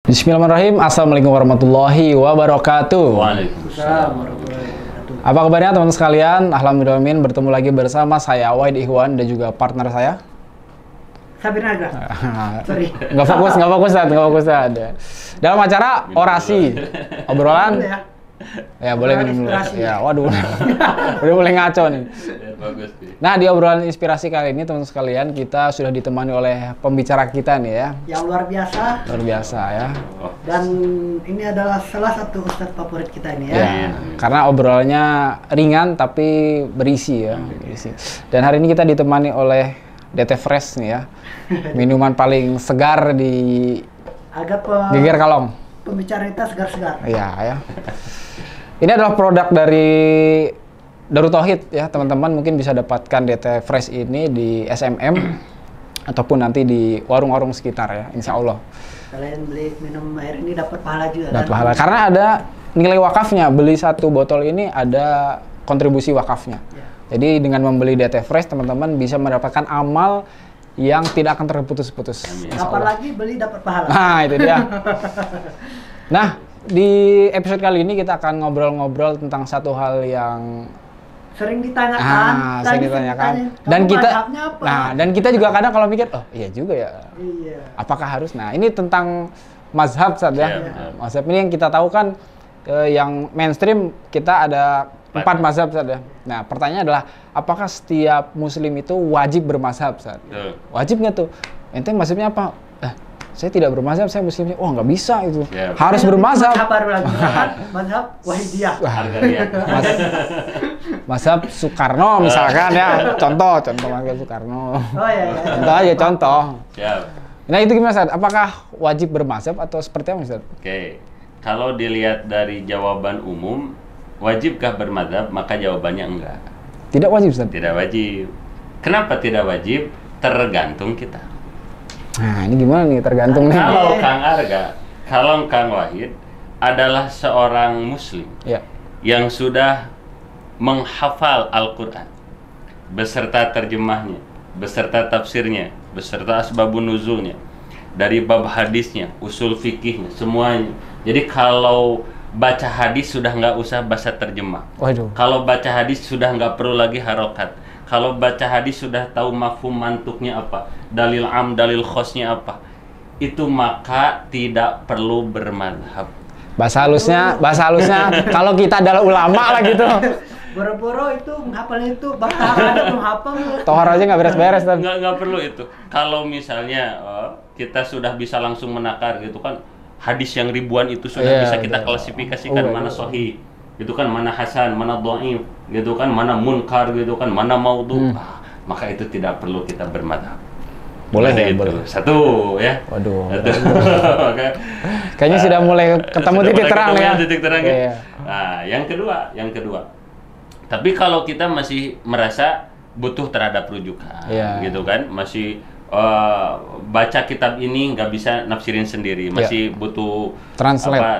Bismillahirrahmanirrahim. Assalamualaikum warahmatullahi wabarakatuh. Waalaikumsalam warahmatullahi wabarakatuh. Apa kabarnya teman-teman sekalian? Alhamdulillah, bertemu lagi bersama saya Wahid Ikhwan dan juga partner saya Sabir Naga. Sorry. Nggak fokus ada. Dalam acara orasi obrolan. Ya boleh minum dulu. Ya, waduh. Udah mulai ngaco nih. Bagus. Nah, di obrolan inspirasi kali ini teman-teman sekalian, kita sudah ditemani oleh pembicara kita nih ya. Yang luar biasa. Luar biasa ya. Dan ini adalah salah satu ustadz favorit kita ini ya. Ya, karena obrolannya ringan tapi berisi ya. Berisi. Dan hari ini kita ditemani oleh DT Fresh nih ya. Minuman paling segar di Geger Kalong. Pembicara kita segar-segar. Iya ya. Ini adalah produk dari Darut Tauhid ya, teman-teman mungkin bisa dapatkan DT Fresh ini di SMM ataupun nanti di warung-warung sekitar ya, insya Allah. Kalian beli minum air ini dapat pahala juga. Dapat pahala, karena ada nilai wakafnya. Beli satu botol ini ada kontribusi wakafnya. Ya. Jadi dengan membeli DT Fresh, teman-teman bisa mendapatkan amal yang tidak akan terputus-putus. Kapan lagi beli dapat pahala. Nah, itu dia. Nah, di episode kali ini kita akan ngobrol-ngobrol tentang satu hal yang sering ditanyakan. Sering ditanyakan. Dan kita juga kadang kalau mikir, oh iya juga ya. Iya. Apakah harus? Nah, ini tentang mazhab saat ya. Mazhab ini yang kita tahu kan yang mainstream kita ada 4 mazhab saat ya. Nah, pertanyaannya adalah apakah setiap muslim itu wajib bermazhab saat? Wajib nggak tuh? Ente mazhabnya apa? Saya tidak bermazhab, saya muslimnya. Wah, nggak bisa itu. Harus bermazhab. Baru lagi mazhab Wahidiyah. Mazhab Soekarno misalkan ya. Contoh mazhab Soekarno. Oh iya. Contoh aja contoh. Siap. Nah, itu gimana, Ustaz? Apakah wajib bermazhab atau seperti apa, Ustaz? Oke. Kalau dilihat dari jawaban umum, wajibkah bermadzhab? Maka jawabannya enggak. Tidak wajib, Ustaz? Tidak wajib. Kenapa tidak wajib? Tergantung kita. Nah, ini gimana nih, tergantung nih. Kalau Kang Arga, kalau Kang Wahid adalah seorang muslim yang sudah menghafal Al-Quran beserta terjemahnya, beserta tafsirnya, beserta asbabun nuzulnya, dari bab hadisnya, usul fikihnya, semuanya. Jadi kalau baca hadis sudah nggak usah baca terjemah. Waduh. Kalau baca hadis sudah nggak perlu lagi harokat. Kalau baca hadis sudah tahu mafhum mantuknya apa, dalil am, dalil khosnya apa, itu maka tidak perlu bermadhab. Bahasa halusnya kalau kita adalah ulama lah gitu. Boro-boro itu menghafalnya itu bahkan ada menghafal. Tohar aja nggak beres-beres. Nggak perlu itu. Kalau misalnya kita sudah bisa langsung menakar gitu kan, hadis yang ribuan itu sudah bisa kita klasifikasikan mana sahih, gitu kan, mana hasan, mana dhaif, gitu kan, mana munkar, gitu kan, mana maudhu. Maka itu tidak perlu kita bermadhab. Boleh ya, gitu. boleh. Satu ya. Waduh. Kayaknya sudah mulai ketemu titik terang ya. Titik terang ya. Nah, yang kedua. Tapi kalau kita masih merasa butuh terhadap rujukan, gitu kan, masih baca kitab ini nggak bisa nafsirin sendiri, masih butuh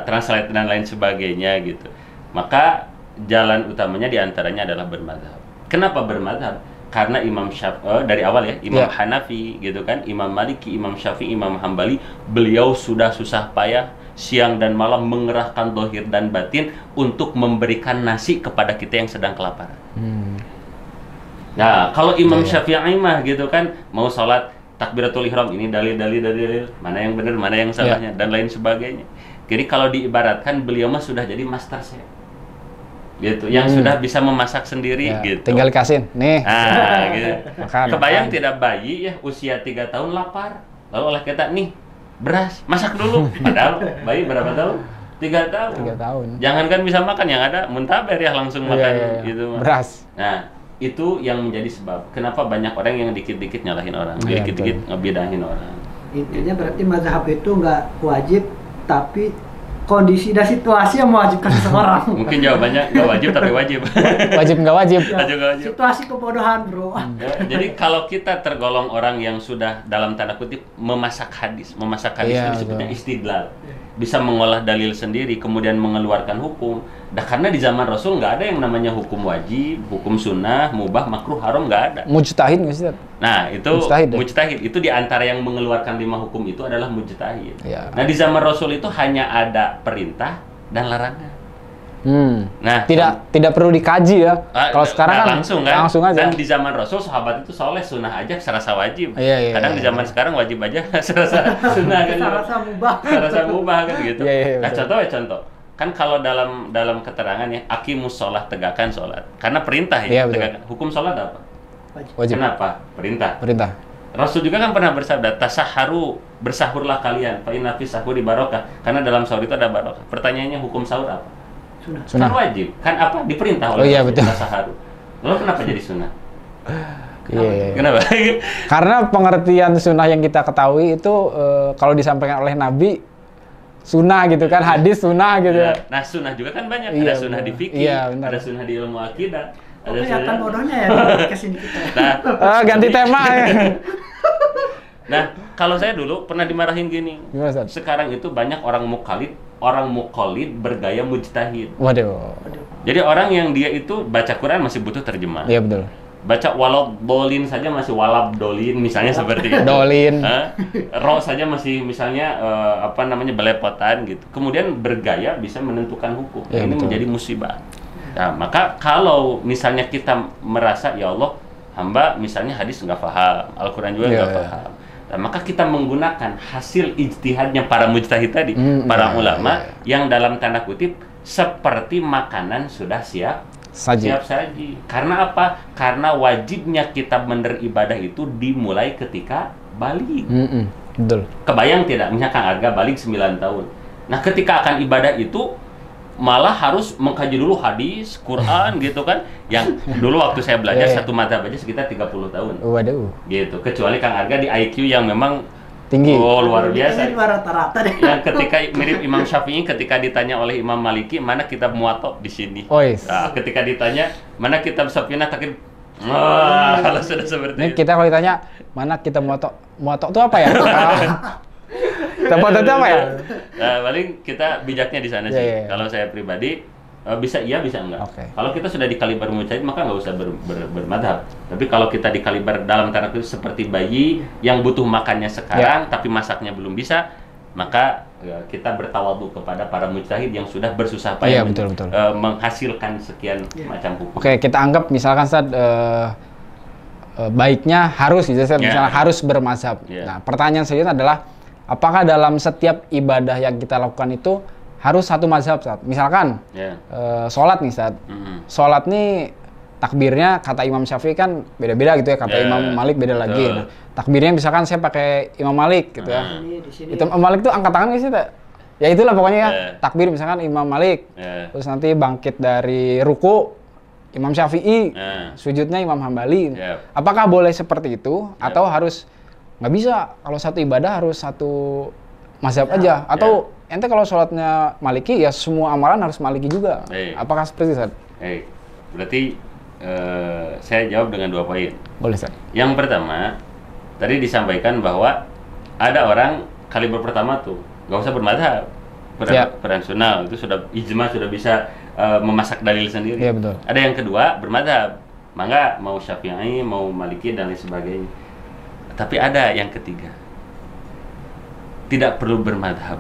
translate dan lain sebagainya gitu. Maka jalan utamanya diantaranya adalah bermadzhab. Kenapa bermadzhab? Karena Imam Syafi'i dari awal ya, Imam Hanafi gitu kan, Imam Maliki, Imam Syafi'i, Imam Hambali, beliau sudah susah payah siang dan malam mengerahkan zahir dan batin untuk memberikan nasi kepada kita yang sedang kelaparan. Nah, kalau Imam Syafi'i mah gitu kan, mau sholat takbiratul ihram, ini dalil, mana yang benar, mana yang salahnya, dan lain sebagainya. Jadi kalau diibaratkan beliau mah sudah jadi master chef. Gitu, yang sudah bisa memasak sendiri gitu. Tinggal dikasih nih. Gitu. Kebayang tidak bayi ya usia 3 tahun lapar, lalu oleh kita nih beras, masak dulu. Padahal bayi berapa tahun? 3 tahun. 3 tahun. Jangankan bisa makan, yang ada muntaber ya langsung makan gitu. Beras. Nah, itu yang menjadi sebab kenapa banyak orang yang dikit-dikit nyalahin orang, dikit-dikit ngebedahin orang. Intinya berarti mazhab itu nggak wajib, tapi kondisi dan situasi yang mewajibkan seseorang. Mungkin jawabannya nggak wajib tapi wajib. Wajib nggak wajib? Ya, Wajib nggak wajib. situasi kebodohan, bro. Ya, jadi kalau kita tergolong orang yang sudah dalam tanda kutip memasak hadis itu disebutnya istidlal, bisa mengolah dalil sendiri, kemudian mengeluarkan hukum. Nah, karena di zaman Rasul nggak ada yang namanya hukum wajib, hukum sunnah, mubah, makruh, haram, nggak ada. Mujtahid nggak sih? Nah, itu mujtahid itu di antara yang mengeluarkan 5 hukum itu adalah mujtahid. Ya. Nah, di zaman Rasul itu hanya ada perintah dan larangan. Nah, tidak perlu dikaji ya. Kalau sekarang kan langsung aja. Dan di zaman Rasul sahabat itu soleh, sunnah aja serasa wajib. Iya, Kadang di zaman sekarang wajib aja serasa sunnah kan. serasa mubah kan gitu. Nah, contoh. Kan kalau dalam keterangan ya, aqimus sholat, tegakkan sholat. Karena perintah ya, tegakkan. Hukum sholat apa? Wajib. Kenapa? Perintah. Rasul juga kan pernah bersabda, tasaharu, bersahurlah kalian, fa inna fi sahuri barokah. Karena dalam sahur itu ada barokah. Pertanyaannya, hukum sahur apa? Sunnah. Kan wajib. Kan apa? Diperintah oleh betul. Tasaharu. Lalu kenapa jadi sunnah? Kenapa? Karena pengertian sunnah yang kita ketahui itu kalau disampaikan oleh Nabi sunnah gitu kan, hadis sunnah gitu. Nah, sunnah juga kan banyak. Ada sunnah di fikih, ada sunnah di ilmu akidah. Kelihatan bodohnya ya kesini kita. Nah, ganti tema ya. Nah, kalau saya dulu pernah dimarahin gini. Gimana, sekarang itu banyak orang muqallid bergaya mujtahid. Waduh. Jadi orang yang dia itu baca Quran masih butuh terjemah. Iya, betul. Baca walab dolin saja masih walab dolin misalnya seperti itu. Dolin. Roh saja masih misalnya belepotan gitu. Kemudian bergaya bisa menentukan hukum. Ya, ini menjadi musibah. Nah, maka kalau misalnya kita merasa ya Allah, hamba misalnya hadis nggak paham, Al-Quran juga nggak paham. Nah, maka kita menggunakan hasil ijtihadnya para mujtahid tadi, para ulama yang dalam tanda kutip seperti makanan sudah siap saji. Karena apa? Karena wajibnya kita beribadah itu dimulai ketika balik. Betul. Kebayang tidak? Misalnya Kang Arga balik 9 tahun. Nah, ketika akan ibadah itu malah harus mengkaji dulu hadis, Quran gitu kan. Yang dulu waktu saya belajar satu madzhab aja sekitar 30 tahun. Waduh. Gitu. Kecuali Kang Arga di IQ yang memang tinggi. Oh, luar biasa. Ini rata-rata deh. Yang ketika mirip Imam Syafi'i ketika ditanya oleh Imam Maliki, mana kitab Muwatta di sini. Nah, ketika ditanya, mana kitab Safinah Takrib. Kalau sudah seperti ini itu. Kita kalau ditanya, mana kitab Muwatta? Muwatta itu apa ya? Muwatta itu apa ya? Nah, paling kita bijaknya di sana sih. Kalau saya pribadi bisa iya, bisa enggak. Kalau kita sudah dikaliber mujtahid maka nggak usah bermadhab. Tapi kalau kita dikaliber dalam tanda kutip seperti bayi yang butuh makannya sekarang tapi masaknya belum bisa, maka kita bertawadhu kepada para mujtahid yang sudah bersusah payah menghasilkan sekian macam hukum. Oke, kita anggap misalkan Ustaz baiknya harus misalnya harus bermazhab. Nah, pertanyaan selanjutnya adalah apakah dalam setiap ibadah yang kita lakukan itu harus satu mazhab, Ustaz? Misalkan sholat nih, Ustaz. Sholat nih takbirnya kata Imam Syafi'i kan beda-beda gitu ya, kata Imam Malik beda lagi. Nah, takbirnya misalkan saya pakai Imam Malik gitu ya. Itu Imam Malik tuh angkat tangan nggak sih, Pak? Ya itulah pokoknya ya. Takbir misalkan Imam Malik. Terus nanti bangkit dari ruku Imam Syafi'i. Sujudnya Imam Hambali. Apakah boleh seperti itu atau harus nggak bisa? Kalau satu ibadah harus satu mazhab aja atau ente kalau sholatnya Maliki ya semua amalan harus Maliki juga. Apakah seperti itu, Ustaz? Berarti saya jawab dengan 2 poin. Boleh, Ustaz. Yang pertama, tadi disampaikan bahwa ada orang kaliber pertama tuh nggak usah bermadhab, beransunal itu sudah ijma, sudah bisa memasak dalil sendiri. Iya, betul. Ada yang kedua bermadhab, mangga mau Syafi'i, mau Maliki dan lain sebagainya. Tapi ada yang ketiga, tidak perlu bermadhab.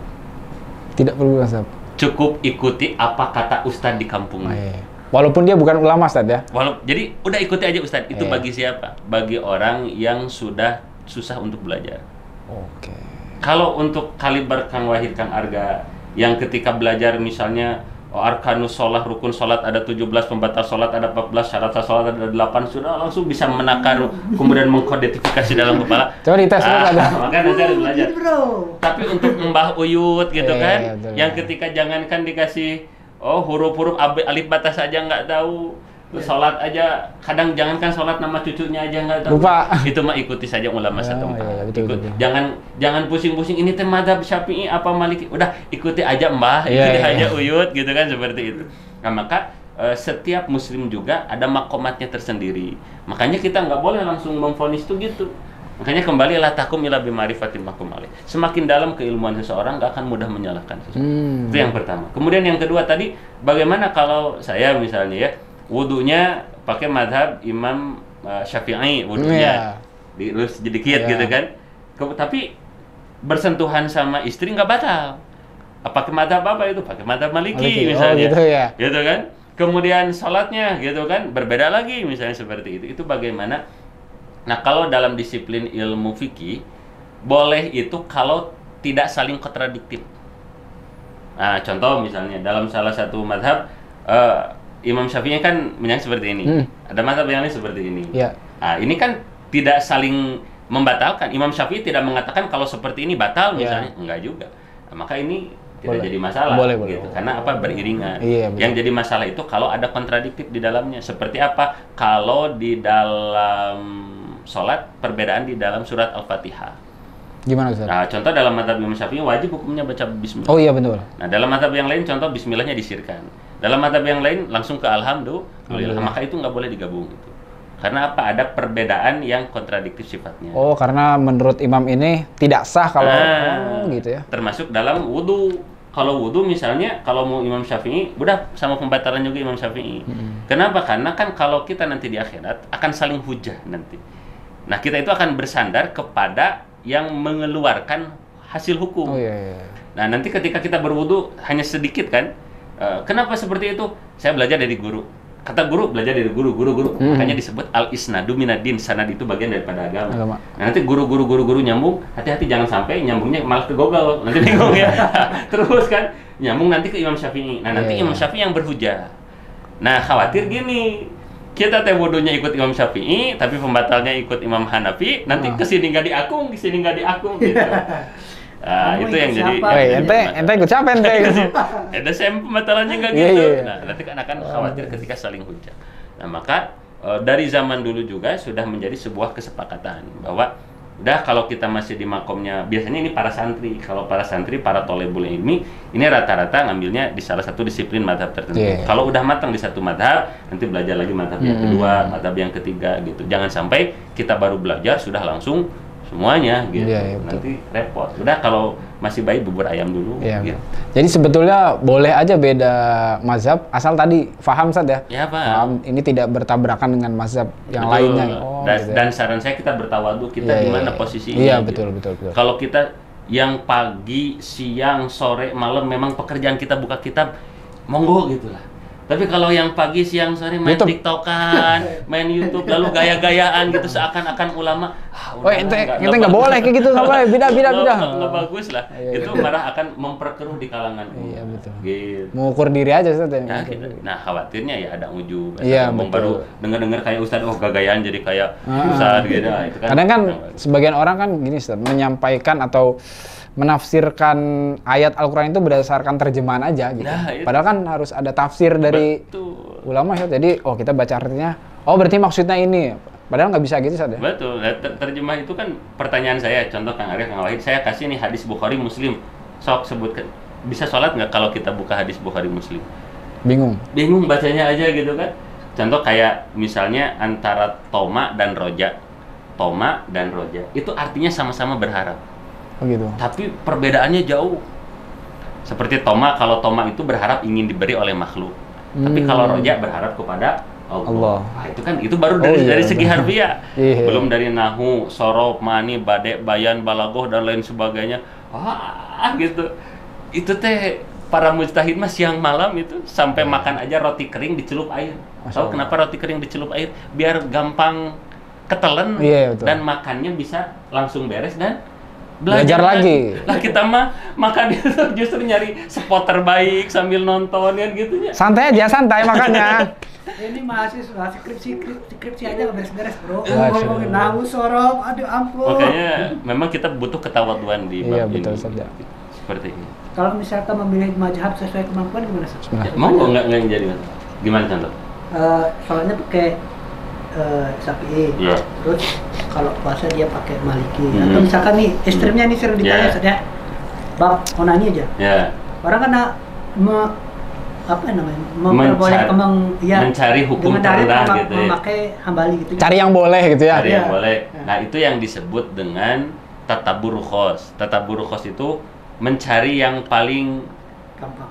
Tidak perlu bermadhab. Cukup ikuti apa kata ustadz di kampungnya. Walaupun dia bukan ulama, Ustadz ya. Jadi udah ikuti aja ustadz. Itu bagi siapa? Bagi orang yang sudah susah untuk belajar. Kalau untuk kaliber Kang Wahid, Kang Arga yang ketika belajar misalnya arkanus sholat, rukun sholat ada 17, pembatal sholat ada 14, syarat sholat ada 8, sudah langsung bisa menakar kemudian mengkodetifikasi dalam kepala. Coba dites dulu. Maka nanti harus belajar. Tapi untuk Mbah Uyut gitu kan, yang ketika jangankan dikasih huruf-huruf alif batas saja nggak tahu, Terus sholat aja, kadang jangankan sholat nama cucunya aja nggak tahu. Lupa. Itu mah ikuti saja ulama setempat. Iya, betul. Jangan pusing-pusing ini teh madzhab Syafi'i apa Maliki. Udah ikuti aja Mbah, ikuti aja Uyut gitu kan seperti itu. Nah maka setiap muslim juga ada makomatnya tersendiri. Makanya kita nggak boleh langsung memvonis itu gitu. Makanya kembali la takum ila bima'rifatil mahkum alaih. Semakin dalam keilmuan seseorang nggak akan mudah menyalahkan seseorang. Itu yang pertama. Kemudian yang kedua tadi, bagaimana kalau saya misalnya ya wudunya pakai madhab Imam Syafi'i wudunya dilus sedikit gitu kan. Tapi bersentuhan sama istri nggak batal. Pakai madhab apa itu? Pakai madhab Maliki misalnya. Gitu kan. Kemudian sholatnya gitu kan berbeda lagi misalnya seperti itu. Itu bagaimana? Nah kalau dalam disiplin ilmu fikih boleh itu kalau tidak saling kontradiktif. Nah contoh misalnya dalam salah satu madhab Imam Syafi'i kan menyang seperti ini, ada madhab yang lain seperti ini. Nah ini kan tidak saling membatalkan. Imam Syafi'i tidak mengatakan kalau seperti ini batal misalnya, enggak juga. Nah, maka ini tidak jadi masalah gitu. Karena apa beriringan. Yang jadi masalah itu kalau ada kontradiktif di dalamnya. Seperti apa? Kalau di dalam sholat perbedaan di dalam surat Al-Fatihah. Gimana Ustaz? Nah, contoh dalam mazhab Imam Syafi'i wajib hukumnya baca bismillah. Oh iya betul. Nah, dalam mazhab yang lain contoh bismillahnya disirkan. Dalam mazhab yang lain langsung ke alhamdulillah. Maka itu nggak boleh digabung itu. Karena apa? Ada perbedaan yang kontradiktif sifatnya. Oh, karena menurut imam ini tidak sah kalau gitu ya. Termasuk dalam wudu. Kalau wudu misalnya, kalau mau Imam Syafi'i, udah sama pembatalan juga Imam Syafi'i. Kenapa? Karena kan kalau kita nanti di akhirat akan saling hujah nanti. Nah, kita itu akan bersandar kepada yang mengeluarkan hasil hukum. Nah, nanti ketika kita berwudu hanya sedikit kan? Kenapa seperti itu? Saya belajar dari guru. Kata guru, belajar dari guru. Makanya disebut al-isnadu minad-din. Sanad itu bagian daripada agama. Nah, nanti guru nyambung, hati-hati jangan sampai nyambungnya malah ke Google. Nanti bingung ya. Terus kan nyambung nanti ke Imam Syafi'i. Nah, nanti Imam Syafi'i yang berhujah. Nah, khawatir gini. Kita teh wudunya ikut Imam Syafi'i, tapi pembatalnya ikut Imam Hanafi, nanti kesini nggak diakung gitu. Itu yang jadi. Ente ikut siapa ente? Ada saya pembatalannya nggak gitu. Nah, nanti kan akan khawatir ketika saling hujah. Nah, maka dari zaman dulu juga sudah menjadi sebuah kesepakatan bahwa udah kalau kita masih di makomnya, biasanya ini para santri. Kalau para santri, para tholebul ilmi, ini rata-rata ngambilnya di salah satu disiplin madhab tertentu. Kalau udah matang di satu madhab, nanti belajar lagi madhab yang kedua, madhab yang ketiga gitu. Jangan sampai kita baru belajar sudah langsung semuanya gitu. Nanti repot. Udah kalau masih baik bubur ayam dulu. Gitu. Jadi sebetulnya boleh aja beda mazhab asal tadi paham Ustaz ya. Ya Pak. Paham, ini tidak bertabrakan dengan mazhab yang lainnya. Dan saran saya kita bertawadu kita di mana posisinya. Iya betul. Kalau kita yang pagi, siang, sore, malam memang pekerjaan kita buka kitab, monggo gitulah. Tapi kalau yang pagi, siang, sore main TikTokan, main YouTube, lalu gaya-gayaan gitu seakan-akan ulama. Ente nggak boleh kayak gitu, nggak boleh. Beda. Nggak bagus lah. Itu malah akan memperkeruh di kalangan. Iya betul. Gitu. Mengukur diri aja Ustaz. Nah khawatirnya ya ada ujub. Iya baru dengar kayak Ustaz, gayaan jadi kayak Ustaz gitu. Itu kan. Kadang kan sebagian orang kan gini Ustaz, menyampaikan atau menafsirkan ayat Al-Quran itu berdasarkan terjemahan aja gitu. Padahal kan harus ada tafsir dari ulama ya. Jadi kita baca artinya, berarti maksudnya ini. Padahal nggak bisa gitu Ustaz ya. Betul. Terjemah itu kan pertanyaan saya, contoh Kang Arif, Kang Wahid, saya kasih nih hadis Bukhari Muslim. Sok sebutkan. Bisa sholat nggak kalau kita buka hadis Bukhari Muslim? Bingung bacanya aja gitu kan. Contoh kayak misalnya antara Toma dan Roja. Itu artinya sama-sama berharap. Gitu. Tapi perbedaannya jauh. Seperti Toma, kalau Toma itu berharap ingin diberi oleh makhluk. Tapi kalau Roja berharap kepada Allah. Nah, itu baru dari segi harfiah. Belum dari nahu, sorof, mani, badek, bayan, balagoh dan lain sebagainya. Gitu. Itu teh para mujtahid mah siang malam itu sampai makan aja roti kering dicelup air. Tahu kenapa roti kering dicelup air? Biar gampang ketelen dan makannya bisa langsung beres dan belajar lagi. Lah kita mah makan itu justru nyari spot terbaik sambil nonton kan gitu ya. Santai makannya. Ini mahasiswa skripsi aja nggak beres-beres bro. Ngomongin nahu, sorong, aduh ampun. Makanya memang kita butuh ketawaduan di bab ini. Betul saja. Seperti ini. Kalau misalkan memilih mazhab sesuai kemampuan gimana sih? Mau nggak jadi? Gimana contoh? sholatnya pakai Syafi'i. Terus kalau puasa dia pakai Maliki. Atau misalkan nih ekstrimnya nih sering ditanya saja bab onani aja. Orang kan memperbolehkan mencari hukum terendah gitu ya. Memakai hambali gitu. Cari yang boleh gitu ya. Cari yang boleh. Nah, itu yang disebut dengan tatabur rukhos. Tatabur rukhos itu mencari yang paling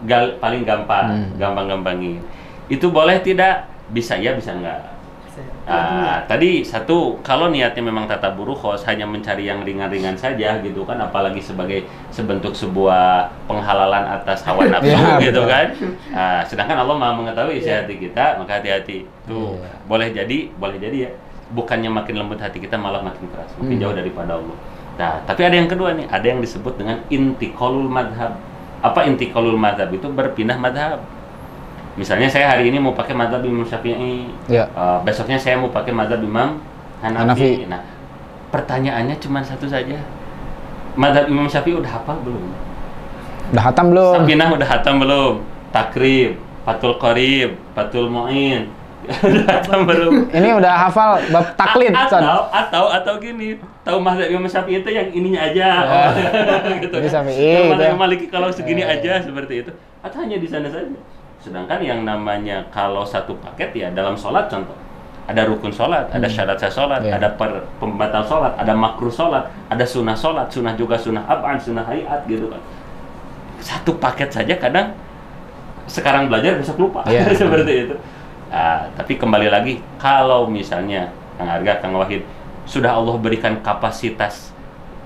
gampang, gampang-gampangin. Itu boleh tidak? Bisa ya, bisa enggak. Tadi satu, kalau niatnya memang tatabur rukhos hanya mencari yang ringan-ringan saja gitu kan, apalagi sebentuk sebuah penghalalan atas hawa nafsu gitu kan. Sedangkan Allah Maha mengetahui isi hati kita, maka hati-hati. Tuh, boleh jadi ya. Bukannya makin lembut hati kita, malah makin keras, makin jauh daripada Allah. Nah, tapi ada yang kedua nih, ada yang disebut dengan intiqalul madhab. Apa intiqalul madhab? Itu berpindah madhab. Misalnya saya hari ini mau pakai mazhab Imam Syafi'i, besoknya saya mau pakai mazhab Imam Hanafi. Nah, pertanyaannya cuma satu saja. Mazhab Imam Syafi'i udah hafal belum? Udah hatam belum? Sakinah udah hatam belum? Takrib, Fathul Qarib, Fathul Mu'in. Udah hatam belum? Ini udah hafal bab taklid. Atau gini, tahu mazhab Imam Syafi'i itu yang ininya aja. Gitu. Ini Syafi'i. Mazhab Maliki kalau segini aja seperti itu. Atau hanya di sana saja. Sedangkan yang namanya kalau satu paket ya dalam sholat contoh, ada rukun sholat, ada syarat sholat, ada pembatal sholat, ada makruh sholat, ada sunnah sholat, sunnah juga sunnah ab'an, sunnah hayat gitu kan. Satu paket saja kadang sekarang belajar besok lupa seperti itu. Tapi kembali lagi, kalau misalnya Kang Arga, Kang Wahid sudah Allah berikan kapasitas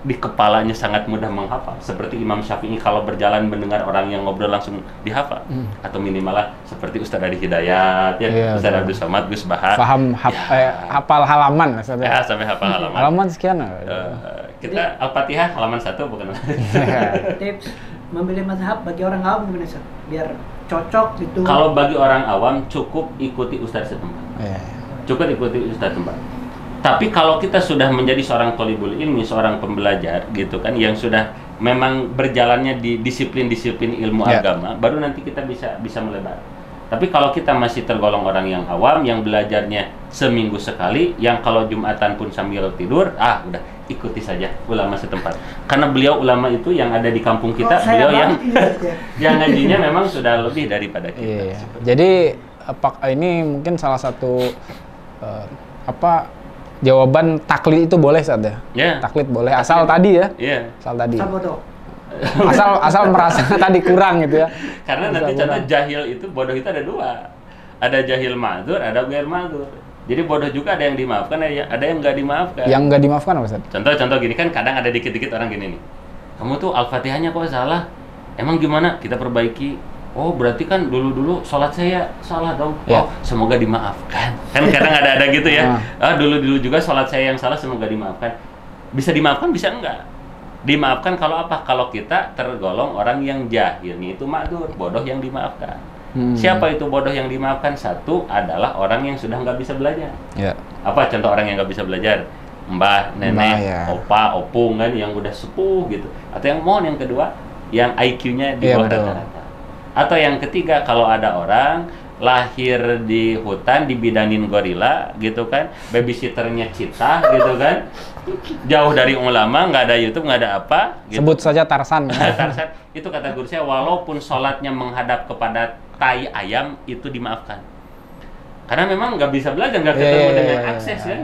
di kepalanya sangat mudah menghafal, seperti Imam Syafi'i kalau berjalan mendengar orang yang ngobrol langsung dihafal, atau minimal seperti Ustadz Adi Hidayat, Ustadz Abdul Somad, Gus Bahar, hafal halaman sampai hafal halaman. Halaman sekian. Kita Al-Fatihah halaman 1 bukan? Tips memilih mazhab bagi orang awam gimana sih? Biar cocok gitu. Kalau bagi orang awam cukup ikuti Ustadz setempat. Cukup ikuti Ustadz setempat. Tapi kalau kita sudah menjadi seorang thalibul ilmi, seorang pembelajar gitu kan, yang sudah memang berjalannya di disiplin-disiplin ilmu agama, baru nanti kita bisa melebar. Tapi kalau kita masih tergolong orang yang awam, yang belajarnya seminggu sekali, yang kalau Jumatan pun sambil tidur, udah ikuti saja ulama setempat. Karena beliau ulama itu yang ada di kampung kita, beliau yang ngajinya memang sudah lebih daripada kita. Jadi ini mungkin salah satu jawaban taklid itu boleh saja. Taklid boleh asal tadi ya. Asal tadi. asal merasa tadi kurang gitu ya. Karena nanti contoh jahil itu, bodoh itu ada dua. Ada jahil ma'dzur, ada ghair ma'dzur. Jadi bodoh juga ada yang dimaafkan, ada yang nggak dimaafkan. Yang nggak dimaafkan apa Ustaz? Contoh gini kan, kadang ada dikit-dikit orang gini nih. Kamu tuh Al-Fatihahnya kok salah. Emang gimana? Kita perbaiki. Oh, berarti kan dulu sholat saya salah dong. Oh, semoga dimaafkan. Kan kadang ada gitu ya. Dulu juga sholat saya yang salah, semoga dimaafkan. Bisa dimaafkan, bisa enggak? Dimaafkan kalau apa? Kalau kita tergolong orang yang jahilnya itu ma'dzur, bodoh yang dimaafkan. Siapa itu bodoh yang dimaafkan? Satu adalah orang yang sudah nggak bisa belajar. Apa contoh orang yang nggak bisa belajar? Mbah, nenek, opa, opung kan yang udah sepuh gitu. Atau yang yang kedua, yang IQ-nya di bawah rata-rata. Atau yang ketiga, kalau ada orang lahir di hutan dibidanin gorila gitu kan, babysitternya cita gitu kan, jauh dari ulama, nggak ada YouTube, nggak ada apa gitu. Sebut saja Tarsan. Tarzan itu kata guru saya, walaupun sholatnya menghadap kepada tai ayam itu dimaafkan, karena memang nggak bisa belajar, nggak ketemu dengan akses kan.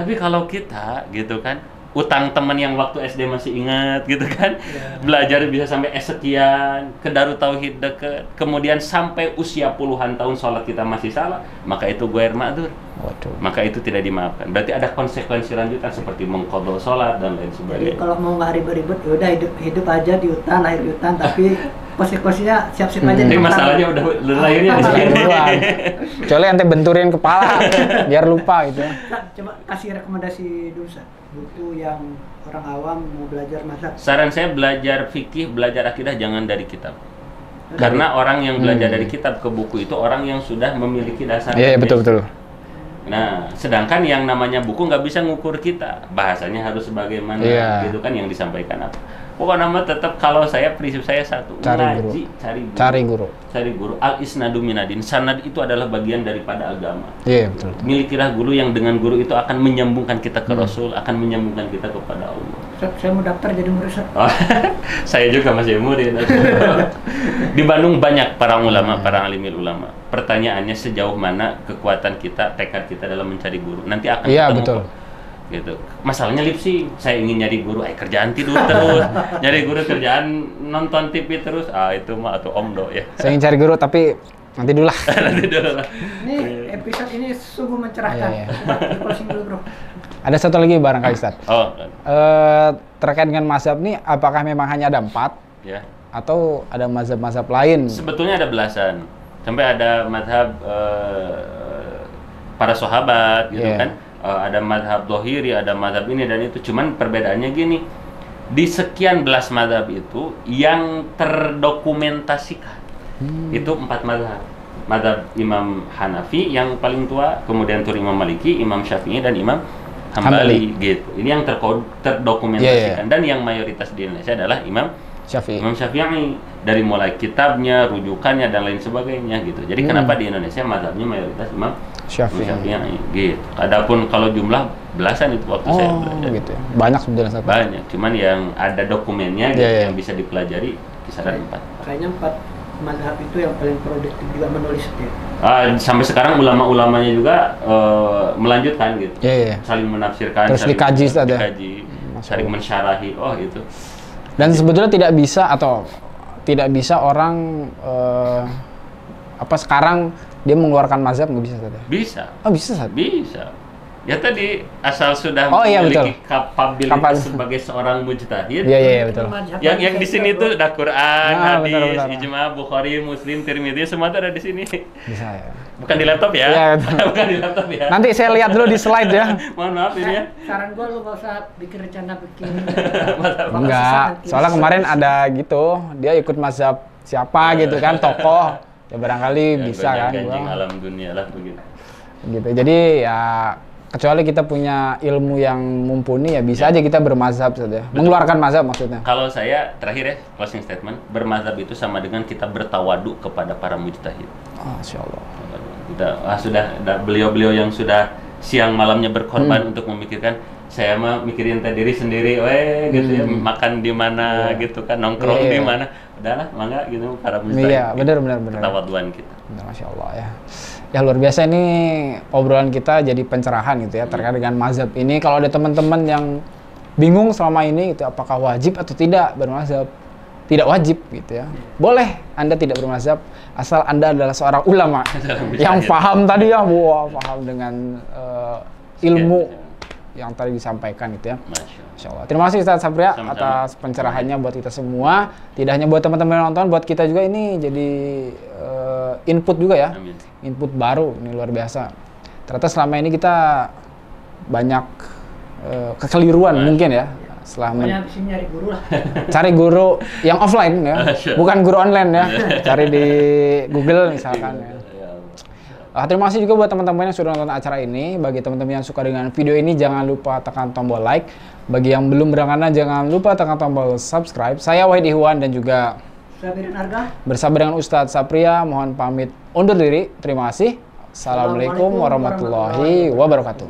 Tapi kalau kita gitu kan, utang teman yang waktu SD masih ingat gitu kan, belajar bisa sampai sekian, ke Darut Tauhid deket, kemudian sampai usia puluhan tahun sholat kita masih salah, maka itu ghair ma'dzur. Maka itu tidak dimaafkan. Berarti ada konsekuensi lanjutan seperti mengqadha sholat dan lain sebagainya. Jadi kalau mau nggak ribet-ribet, ya udah hidup aja di hutan, lahir di hutan, tapi konsekuensinya siap-siap aja. Jadi masalahnya udah lahirnya di sini. Kecuali ente benturin kepala biar lupa gitu ya. Nah, coba kasih rekomendasi dulu Ustaz. Buku yang orang awam mau belajar mazhab. Saran saya belajar fikih, belajar akidah jangan dari kitab. Karena orang yang belajar dari kitab ke buku itu orang yang sudah memiliki dasar. Iya, betul. Nah, sedangkan yang namanya buku nggak bisa ngukur kita. Bahasanya harus sebagaimana gitu kan yang disampaikan apa. Pokoknya nama tetap kalau saya prinsip saya satu, ngaji, cari guru. Al isnadu minadin. Sanad itu adalah bagian daripada agama. Iya, betul. Milikilah guru yang dengan guru itu akan menyambungkan kita ke Rasul, akan menyambungkan kita kepada Allah. Saya mau daftar jadi murid. Saya juga masih murid. Di Bandung banyak para ulama, para alimil ulama. Pertanyaannya sejauh mana kekuatan kita, tekad kita dalam mencari guru. Nanti akan ketemu. Iya, betul. Gitu. Masalahnya Lipsi, saya ingin nyari guru, kerjaan tidur terus, nyari guru kerjaan nonton TV terus, itu mah atau omdo ya. Saya ingin cari guru tapi nanti dulu lah. Ini episode ini sungguh mencerahkan. Coba di-closing dulu, Bro. Ada satu lagi barangkali, Ustaz. Terkait dengan mazhab nih, apakah memang hanya ada 4? Ya. Atau ada mazhab-mazhab lain? Sebetulnya ada belasan. Sampai ada mazhab para sahabat gitu kan. Ada mazhab Dhahiri, ada mazhab ini dan itu. Cuman perbedaannya gini, di sekian belas mazhab itu yang terdokumentasikan itu 4 mazhab. Mazhab Imam Hanafi yang paling tua, kemudian tur Imam Maliki, Imam Syafi'i dan Imam Hambali gitu. Ini yang terdokumentasikan dan yang mayoritas di Indonesia adalah Imam Syafi'i. Dari mulai kitabnya, rujukannya dan lain sebagainya gitu. Jadi kenapa di Indonesia mazhabnya mayoritas Imam Syafi'i gitu. Adapun kalau jumlah belasan itu waktu saya belajar. Gitu ya. Banyak sebenarnya. Banyak, cuman yang ada dokumennya gitu, yang bisa dipelajari kisaran 4. Kayaknya 4 mazhab itu yang paling produktif juga menulis ya. Sampai sekarang ulama-ulamanya juga melanjutkan gitu. Saling menafsirkan, terus saling dikaji, saling mensyarahi, itu. Dan sebetulnya tidak bisa orang sekarang dia mengeluarkan mazhab nggak bisa saja. Bisa. Bisa saja. Bisa. Ya tadi asal sudah memiliki kapabilitas sebagai seorang mujtahid. Iya betul. Yang di sini tuh ada Quran, hadis, ijma, Bukhari, Muslim, Tirmidzi, semua tuh ada di sini. Bisa ya. Bukan di laptop ya. Iya, bukan di laptop ya. Nanti saya lihat dulu di slide ya. Mohon maaf ini ya. Saran gua lu enggak usah bikin rencana begini. Enggak. Soalnya kemarin ada gitu, dia ikut mazhab siapa gitu kan, tokoh. Ya barangkali bisa kan. Alam dunia lah begitu. Gitu. Jadi ya kecuali kita punya ilmu yang mumpuni ya bisa aja kita bermazhab saja. Mengeluarkan mazhab maksudnya. Kalau saya terakhir ya closing statement, bermazhab itu sama dengan kita bertawadu kepada para mujtahid. Masyaallah. Sudah beliau-beliau yang sudah siang malamnya berkorban untuk memikirkan, saya mah mikirin diri sendiri, gitu ya, makan di mana gitu kan, nongkrong di mana. Udahlah, mangga gitu para mujtahid. Iya, benar. Ketawaduan kita. Masyaallah ya. Ya luar biasa ini obrolan kita jadi pencerahan gitu ya terkait dengan mazhab ini. Kalau ada teman-teman yang bingung selama ini gitu apakah wajib atau tidak bermazhab, tidak wajib gitu ya. Boleh Anda tidak bermazhab asal Anda adalah seorang ulama yang paham tadi ya, paham dengan ilmu yang tadi disampaikan gitu ya. Masya Allah. Terima kasih Ustaz Sapria atas pencerahannya buat kita semua. Tidak hanya buat teman-teman yang nonton, buat kita juga ini jadi input juga ya. Amin. Input baru, ini luar biasa. Ternyata selama ini kita banyak kekeliruan mungkin ya. Nyari guru lah. Cari guru yang offline ya, bukan guru online ya. Cari di Google misalkan ya. Terima kasih juga buat teman-teman yang sudah nonton acara ini. Bagi teman-teman yang suka dengan video ini, jangan lupa tekan tombol like. Bagi yang belum berlangganan, jangan lupa tekan tombol subscribe. Saya Wahid Ihwan dan juga Sabirin Arga bersama dengan Ustadz Sapria, mohon pamit undur diri. Terima kasih. Assalamualaikum warahmatullahi wabarakatuh.